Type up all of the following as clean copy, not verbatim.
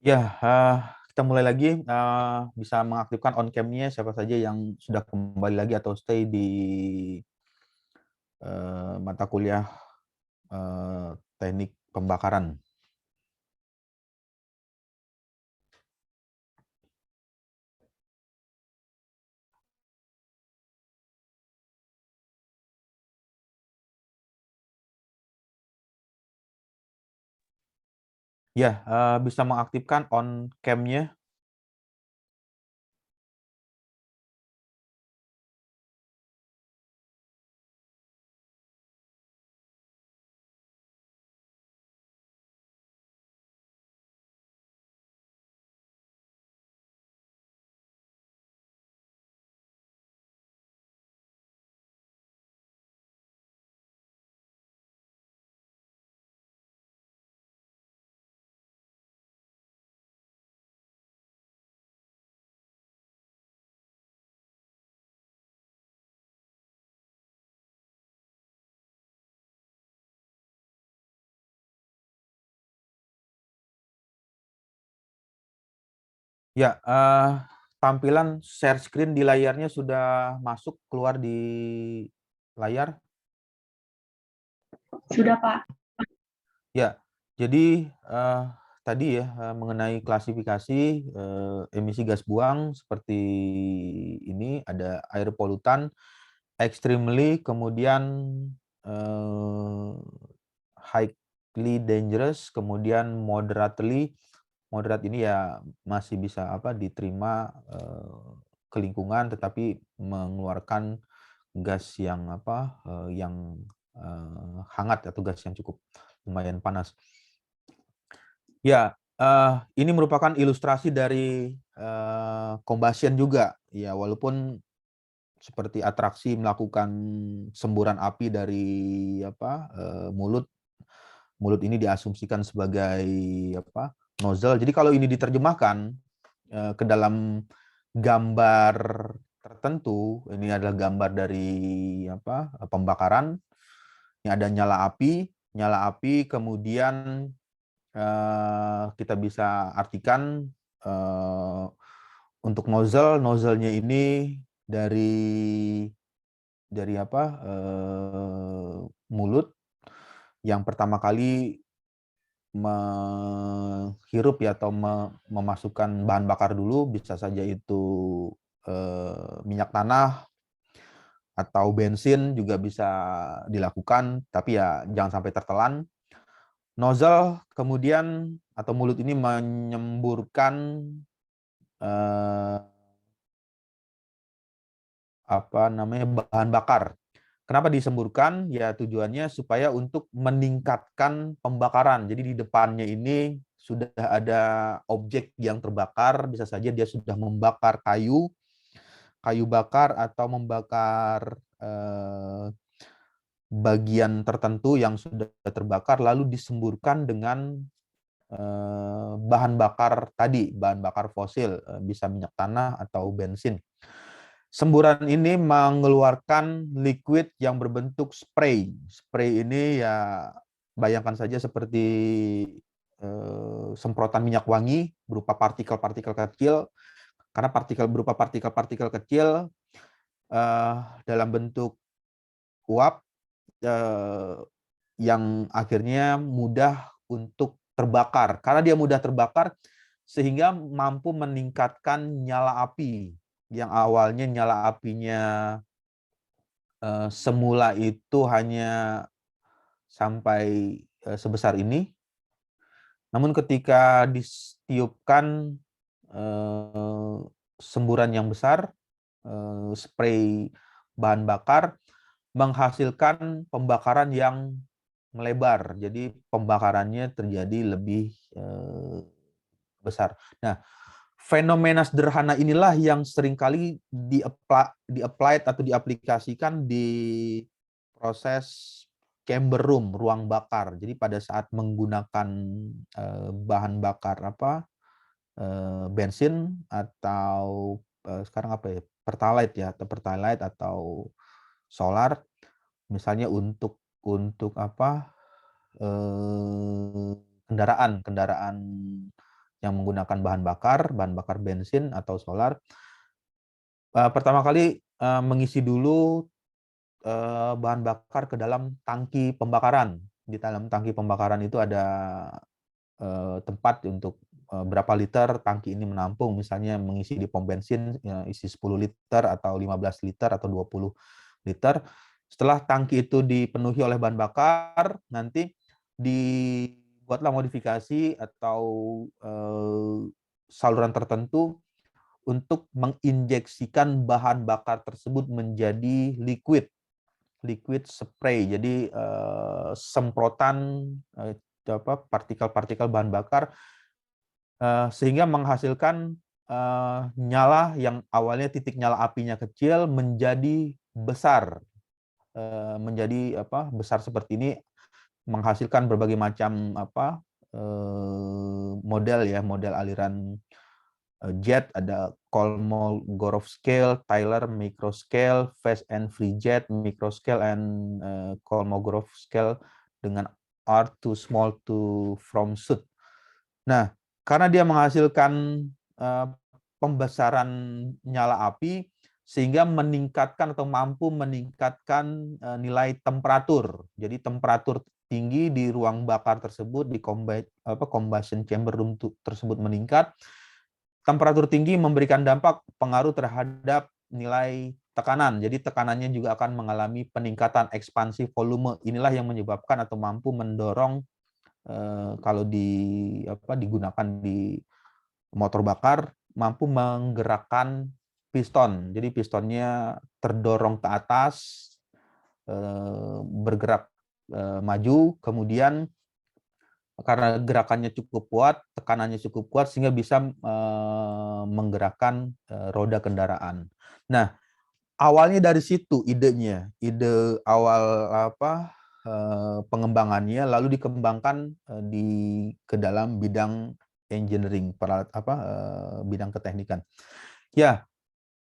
Ya, kita mulai lagi. Bisa mengaktifkan on cam-nya siapa saja yang sudah kembali lagi atau stay di mata kuliah teknik pembakaran. Ya, bisa mengaktifkan on cam-nya. Ya, tampilan share screen di layarnya sudah masuk keluar di layar. Sudah, Pak. Ya, jadi tadi ya mengenai klasifikasi emisi gas buang seperti ini ada air polutan, extremely, kemudian eh, highly dangerous, kemudian moderately. Moderat ini ya masih bisa diterima ke lingkungan, tetapi mengeluarkan gas yang yang hangat atau gas yang cukup lumayan panas. Ya, ini merupakan ilustrasi dari combustion juga. Ya, walaupun seperti atraksi melakukan semburan api dari mulut. Mulut ini diasumsikan sebagai nozzle. Jadi kalau ini diterjemahkan ke dalam gambar tertentu, ini adalah gambar dari pembakaran. Ini ada nyala api, kemudian kita bisa artikan untuk nozzle-nya ini dari mulut yang pertama kali menghirup ya atau memasukkan bahan bakar dulu, bisa saja itu minyak tanah atau bensin juga bisa dilakukan, tapi ya jangan sampai tertelan. Nozzle kemudian atau mulut ini menyemburkan eh, bahan bakar. Kenapa disemburkan? Ya tujuannya supaya untuk meningkatkan pembakaran. Jadi di depannya ini sudah ada objek yang terbakar, bisa saja dia sudah membakar kayu bakar atau membakar bagian tertentu yang sudah terbakar lalu disemburkan dengan bahan bakar tadi, bahan bakar fosil, bisa minyak tanah atau bensin. Semburan ini mengeluarkan liquid yang berbentuk spray. Spray ini ya bayangkan saja seperti semprotan minyak wangi berupa partikel-partikel kecil, karena berupa partikel-partikel kecil dalam bentuk uap yang akhirnya mudah untuk terbakar. Karena dia mudah terbakar, sehingga mampu meningkatkan nyala api. Yang awalnya nyala apinya semula itu hanya sampai sebesar ini, namun ketika ditiupkan semburan yang besar, spray bahan bakar, menghasilkan pembakaran yang melebar. Jadi pembakarannya terjadi lebih besar. Nah, fenomena sederhana inilah yang seringkali di-applied atau diaplikasikan di proses chamber room, ruang bakar. Jadi pada saat menggunakan bahan bakar bensin atau sekarang pertalite ya, atau pertalite atau solar, misalnya untuk kendaraan yang menggunakan bahan bakar bensin atau solar, pertama kali mengisi dulu bahan bakar ke dalam tangki pembakaran. Di dalam tangki pembakaran itu ada tempat untuk berapa liter tangki ini menampung. Misalnya mengisi di pom bensin isi 10 liter atau 15 liter atau 20 liter. Setelah tangki itu dipenuhi oleh bahan bakar, nanti dibuatlah modifikasi atau saluran tertentu untuk menginjeksikan bahan bakar tersebut menjadi liquid spray. Jadi semprotan partikel-partikel bahan bakar sehingga menghasilkan nyala yang awalnya titik nyala apinya kecil menjadi besar, besar seperti ini, menghasilkan berbagai macam model aliran jet, ada Kolmogorov scale, Tyler microscale, fast and free jet microscale, and Kolmogorov scale dengan R too small to from shoot. Nah, karena dia menghasilkan pembesaran nyala api, sehingga meningkatkan atau mampu meningkatkan nilai temperatur. Jadi temperatur tinggi di ruang bakar tersebut, di combustion chamber room tersebut meningkat. Temperatur tinggi memberikan dampak pengaruh terhadap nilai tekanan. Jadi tekanannya juga akan mengalami peningkatan ekspansi volume. Inilah yang menyebabkan atau mampu mendorong kalau digunakan di motor bakar, mampu menggerakkan piston. Jadi pistonnya terdorong ke atas, bergerak maju, kemudian karena gerakannya cukup kuat, tekanannya cukup kuat, sehingga bisa menggerakkan roda kendaraan. Nah, awalnya dari situ idenya, ide awal pengembangannya, lalu dikembangkan ke dalam bidang engineering, bidang keteknikan. Ya,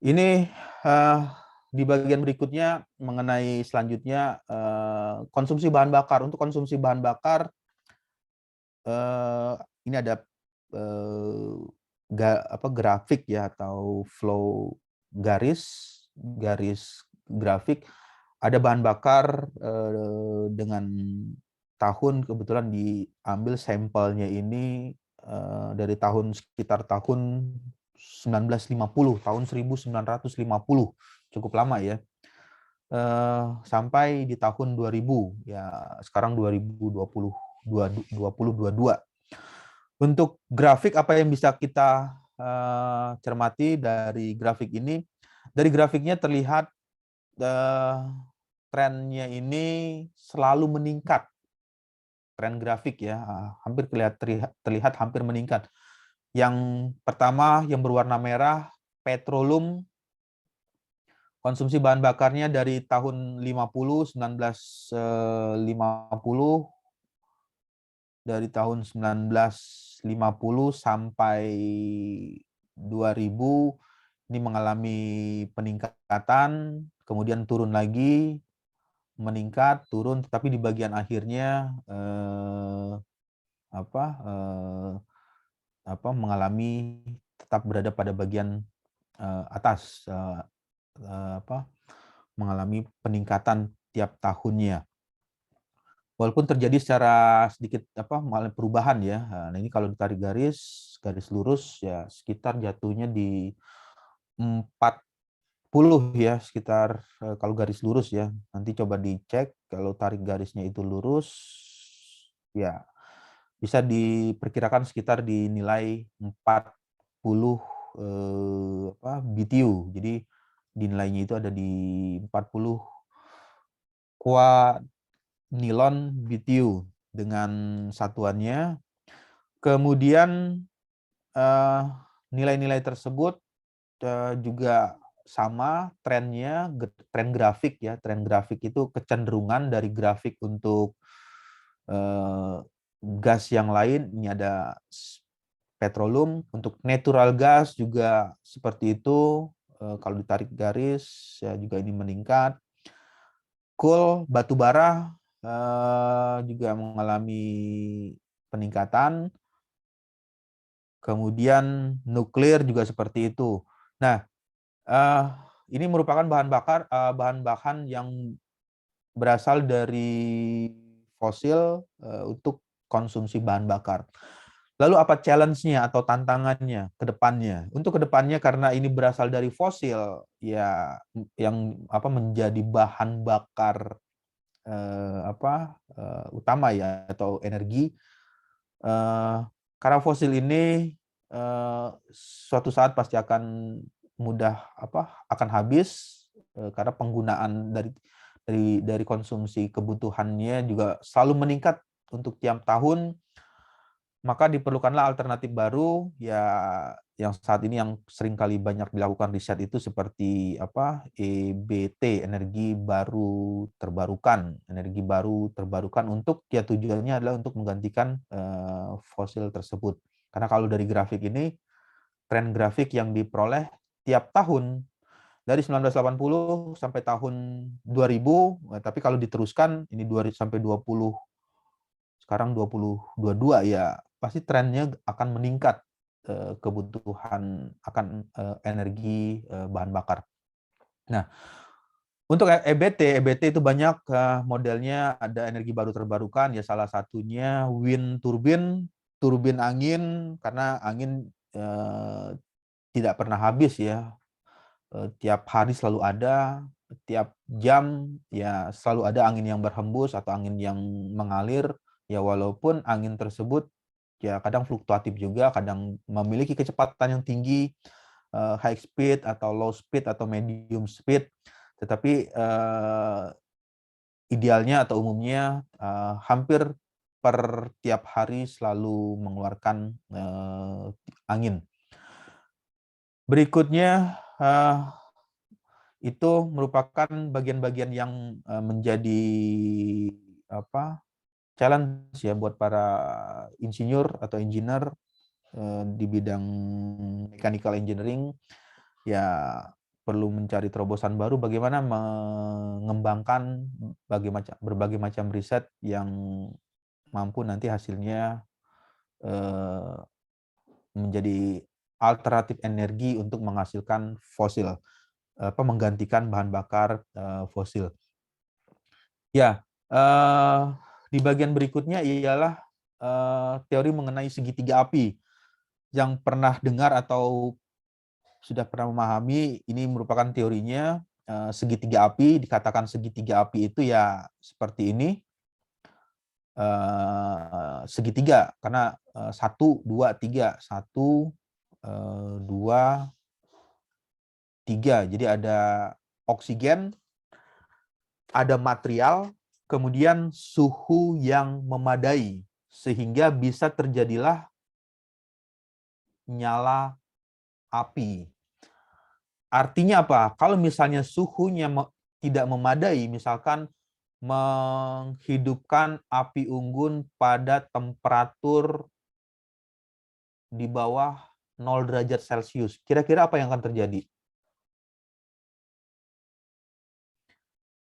ini di bagian berikutnya mengenai selanjutnya konsumsi bahan bakar. Untuk konsumsi bahan bakar, ini ada grafik ya, atau flow garis grafik. Ada bahan bakar dengan tahun, kebetulan diambil sampelnya ini dari sekitar tahun 1950, tahun 1950, cukup lama ya, sampai di tahun 2000, ya sekarang 2022. Untuk grafik, apa yang bisa kita cermati dari grafik ini? Dari grafiknya terlihat trennya ini selalu meningkat. Tren grafik ya, hampir terlihat hampir meningkat. Yang pertama yang berwarna merah, petroleum, konsumsi bahan bakarnya dari tahun 1950, dari tahun 1950 sampai 2000 ini mengalami peningkatan, kemudian turun lagi, meningkat, turun, tetapi di bagian akhirnya mengalami, tetap berada pada bagian atas, mengalami peningkatan tiap tahunnya. Walaupun terjadi secara sedikit perubahan ya. Nah, ini kalau ditarik garis lurus ya, sekitar jatuhnya di 40 ya, sekitar kalau garis lurus ya. Nanti coba dicek kalau tarik garisnya itu lurus ya, bisa diperkirakan sekitar di nilai 40 BTU. Jadi di nilainya itu ada di 40 nilon BTU dengan satuannya. Kemudian nilai-nilai tersebut juga sama trennya, tren grafik ya. Tren grafik itu kecenderungan dari grafik untuk gas yang lain. Ini ada petroleum. Untuk natural gas juga seperti itu. Kalau ditarik garis ya, juga ini meningkat. Coal, batu bara, juga mengalami peningkatan. kemudian nuklir juga seperti itu. Nah, ini merupakan bahan-bahan yang berasal dari fosil untuk konsumsi bahan bakar. Lalu apa challenge-nya atau tantangannya ke depannya? Untuk ke depannya karena ini berasal dari fosil ya yang menjadi bahan bakar utama ya atau energi, karena fosil ini suatu saat pasti akan akan habis karena penggunaan dari konsumsi kebutuhannya juga selalu meningkat untuk tiap tahun, maka diperlukanlah alternatif baru ya yang saat ini yang sering kali banyak dilakukan riset itu seperti EBT, energi baru terbarukan untuk ya tujuannya adalah untuk menggantikan fosil tersebut. Karena kalau dari grafik ini tren grafik yang diperoleh tiap tahun dari 1980 sampai tahun 2000, tapi kalau diteruskan ini sampai 20 sekarang 2022 ya pasti trennya akan meningkat kebutuhan akan energi bahan bakar. Nah, untuk EBT itu banyak modelnya, ada energi baru terbarukan ya salah satunya wind turbine, turbin angin karena angin tidak pernah habis ya. Tiap hari selalu ada, tiap jam ya selalu ada angin yang berhembus atau angin yang mengalir ya walaupun angin tersebut ya kadang fluktuatif juga, kadang memiliki kecepatan yang tinggi, high speed atau low speed atau medium speed, tetapi idealnya atau umumnya hampir per tiap hari selalu mengeluarkan angin. Berikutnya itu merupakan bagian-bagian yang menjadi challenge ya buat para insinyur atau engineer di bidang mechanical engineering ya perlu mencari terobosan baru bagaimana mengembangkan berbagai macam riset yang mampu nanti hasilnya menjadi alternatif energi untuk menghasilkan fosil, menggantikan bahan bakar fosil. Ya, di bagian berikutnya ialah teori mengenai segitiga api. Yang pernah dengar atau sudah pernah memahami, ini merupakan teorinya segitiga api. Dikatakan segitiga api itu ya seperti ini, segitiga karena 1, 2, 3, 1, 2, 3. Jadi ada oksigen, ada material, kemudian suhu yang memadai sehingga bisa terjadilah nyala api. Artinya apa? Kalau misalnya suhunya tidak memadai, misalkan menghidupkan api unggun pada temperatur di bawah 0 derajat Celcius, kira-kira apa yang akan terjadi?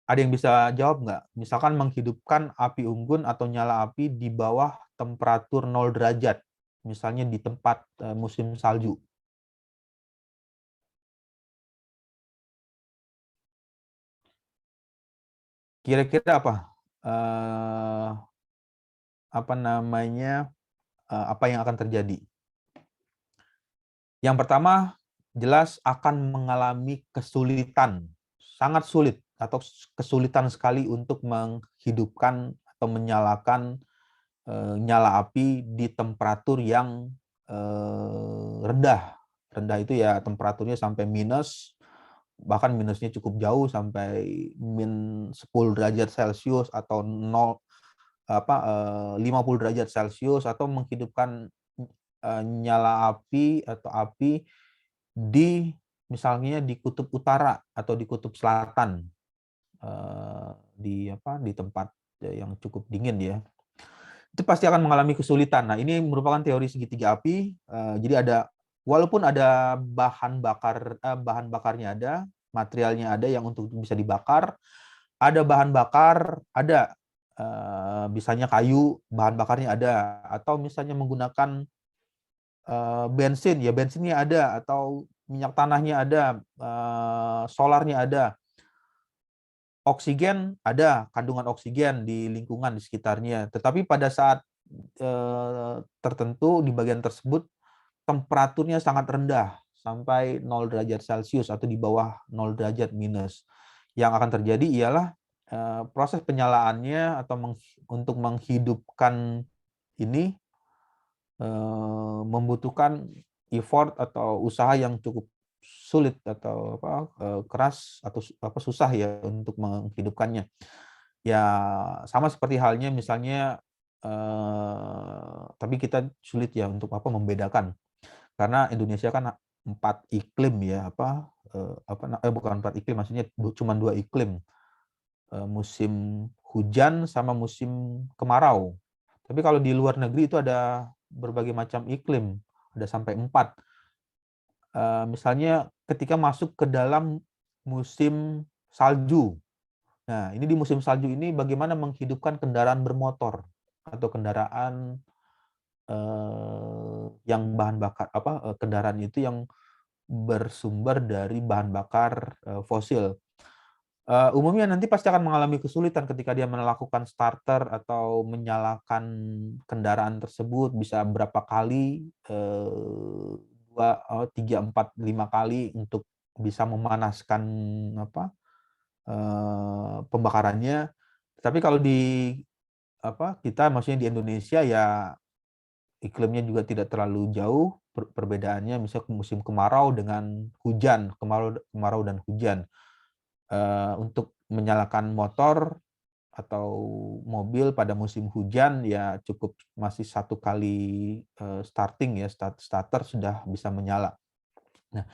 Ada yang bisa jawab nggak? Misalkan menghidupkan api unggun atau nyala api di bawah temperatur 0 derajat, misalnya di tempat musim salju. Kira-kira apa yang akan terjadi? Yang pertama, jelas akan mengalami kesulitan, sangat sulit atau kesulitan sekali untuk menghidupkan atau menyalakan nyala api di temperatur yang rendah. Rendah itu ya temperaturnya sampai minus, bahkan minusnya cukup jauh sampai -10 derajat Celcius atau 50 derajat Celcius, atau menghidupkan nyala api atau api di misalnya di kutub utara atau di kutub selatan, di tempat yang cukup dingin ya. Itu pasti akan mengalami kesulitan. Nah, ini merupakan teori segitiga api. Jadi walaupun ada bahan bakarnya ada, materialnya ada yang untuk bisa dibakar, ada bahan bakar, ada misalnya kayu, bahan bakarnya ada, atau misalnya menggunakan bensin, ya bensinnya ada, atau minyak tanahnya ada, solarnya ada, oksigen ada, kandungan oksigen di lingkungan di sekitarnya. Tetapi pada saat tertentu di bagian tersebut temperaturnya sangat rendah sampai 0 derajat Celcius atau di bawah 0 derajat minus. Yang akan terjadi ialah proses penyalaannya atau untuk menghidupkan ini membutuhkan effort atau usaha yang cukup sulit atau keras atau susah ya untuk menghidupkannya. Ya sama seperti halnya misalnya tapi kita sulit ya untuk membedakan karena Indonesia kan 4 iklim ya bukan 4 iklim, maksudnya cuma 2 iklim, musim hujan sama musim kemarau. Tapi kalau di luar negeri itu ada berbagai macam iklim, ada sampai 4. Misalnya ketika masuk ke dalam musim salju. Nah, ini di musim salju ini bagaimana menghidupkan kendaraan bermotor atau kendaraan yang bahan bakar kendaraan itu yang bersumber dari bahan bakar fosil. Umumnya nanti pasti akan mengalami kesulitan ketika dia melakukan starter atau menyalakan kendaraan tersebut, bisa berapa kali, 3, 4, 5 kali untuk bisa memanaskan pembakarannya. Tapi kalau di kita maksudnya di Indonesia ya iklimnya juga tidak terlalu jauh perbedaannya, misalnya musim kemarau dengan hujan, kemarau dan hujan. Untuk menyalakan motor atau mobil pada musim hujan ya cukup masih 1 kali starting ya, starter sudah bisa menyala. Nah,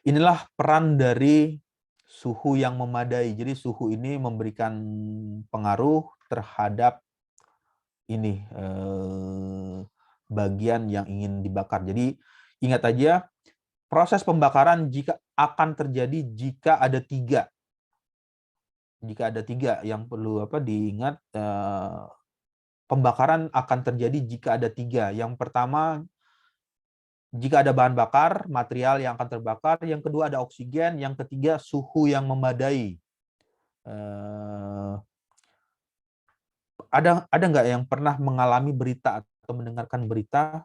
inilah peran dari suhu yang memadai. Jadi suhu ini memberikan pengaruh terhadap ini bagian yang ingin dibakar. Jadi ingat aja proses pembakaran akan terjadi jika ada 3. Jika ada 3 yang perlu diingat, pembakaran akan terjadi jika ada 3. Yang pertama, jika ada bahan bakar, material yang akan terbakar. Yang kedua ada oksigen. Yang ketiga suhu yang memadai. Ada nggak yang pernah mengalami berita atau mendengarkan berita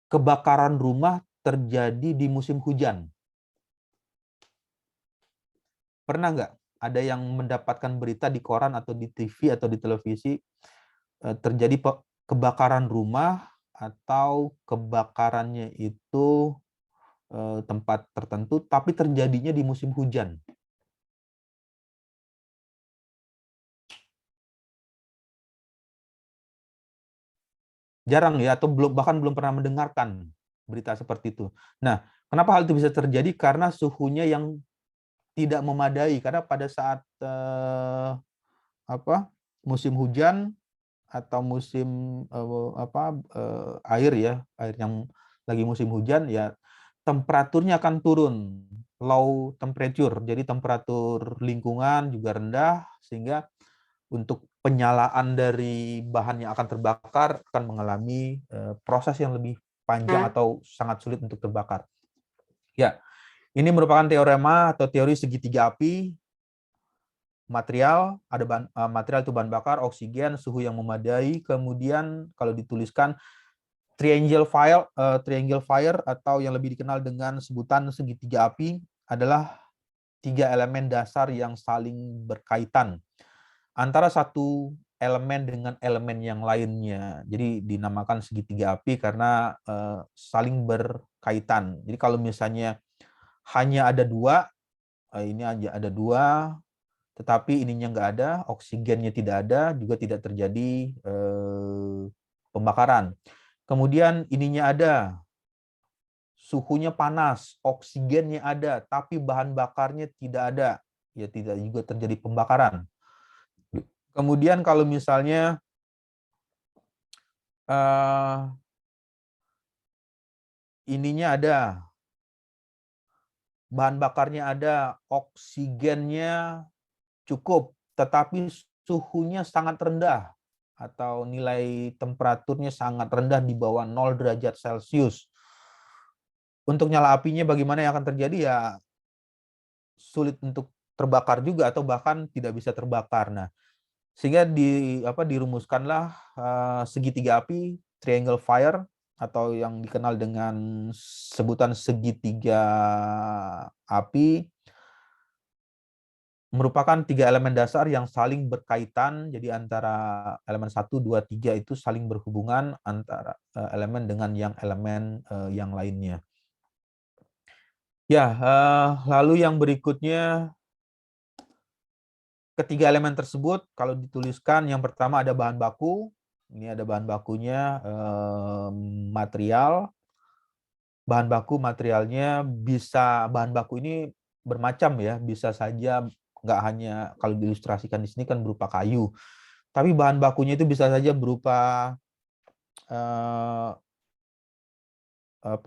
kebakaran rumah terjadi di musim hujan? Pernah nggak ada yang mendapatkan berita di koran atau di TV atau di televisi terjadi kebakaran rumah atau kebakarannya itu tempat tertentu tapi terjadinya di musim hujan? Jarang ya, atau bahkan belum pernah mendengarkan berita seperti itu. Nah, kenapa hal itu bisa terjadi? Karena suhunya yang tidak memadai. Karena pada saat musim hujan atau musim air yang lagi musim hujan ya temperaturnya akan turun, low temperature. Jadi temperatur lingkungan juga rendah sehingga untuk penyalaan dari bahan yang akan terbakar akan mengalami proses yang lebih panjang atau sangat sulit untuk terbakar. Ya, ini merupakan teorema atau teori segitiga api. Material, ada material itu bahan bakar, oksigen, suhu yang memadai, kemudian kalau dituliskan triangle fire atau yang lebih dikenal dengan sebutan segitiga api adalah 3 elemen dasar yang saling berkaitan antara satu elemen dengan elemen yang lainnya. Jadi dinamakan segitiga api karena saling berkaitan. Jadi kalau misalnya hanya ada 2, ini aja ada 2, tetapi ininya nggak ada, oksigennya tidak ada, juga tidak terjadi pembakaran. Kemudian ininya ada, suhunya panas, oksigennya ada, tapi bahan bakarnya tidak ada, ya tidak juga terjadi pembakaran. Kemudian kalau misalnya ininya ada, bahan bakarnya ada, oksigennya cukup, tetapi suhunya sangat rendah atau nilai temperaturnya sangat rendah di bawah 0 derajat Celcius. untuk nyala apinya bagaimana yang akan terjadi ya sulit untuk terbakar juga atau bahkan tidak bisa terbakar. Nah, sehingga dirumuskanlah segitiga api, triangle fire, atau yang dikenal dengan sebutan segitiga api, merupakan 3 elemen dasar yang saling berkaitan. Jadi antara elemen 1, 2, 3 itu saling berhubungan antara elemen dengan elemen yang lainnya. Ya, lalu yang berikutnya, ketiga elemen tersebut kalau dituliskan, yang pertama ada bahan baku. Ini ada bahan bakunya, material. Bahan baku materialnya bahan baku ini bermacam ya, bisa saja nggak hanya kalau diilustrasikan di sini kan berupa kayu, tapi bahan bakunya itu bisa saja berupa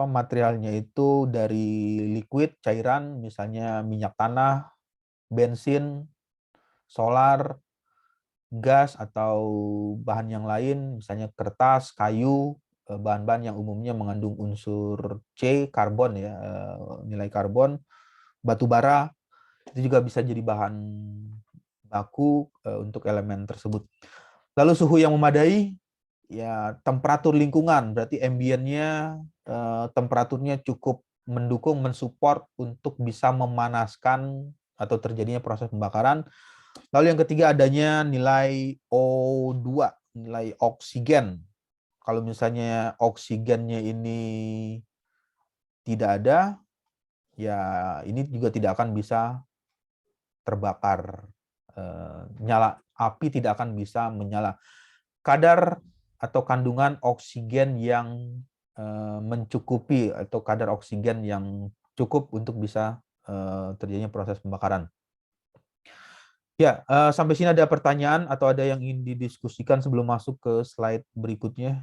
materialnya itu dari liquid, cairan, misalnya minyak tanah, bensin, solar, gas, atau bahan yang lain, misalnya kertas, kayu, bahan-bahan yang umumnya mengandung unsur C, karbon ya, nilai karbon, batu bara, itu juga bisa jadi bahan baku untuk elemen tersebut. Lalu suhu yang memadai, ya temperatur lingkungan, berarti ambientnya, temperaturnya cukup mendukung, mensupport untuk bisa memanaskan atau terjadinya proses pembakaran. Lalu yang ketiga adanya nilai O2, nilai oksigen. Kalau misalnya oksigennya ini tidak ada, ya ini juga tidak akan bisa terbakar. Api tidak akan bisa menyala. Kadar atau kandungan oksigen yang mencukupi atau kadar oksigen yang cukup untuk bisa terjadinya proses pembakaran. Ya, sampai sini ada pertanyaan atau ada yang ingin didiskusikan sebelum masuk ke slide berikutnya?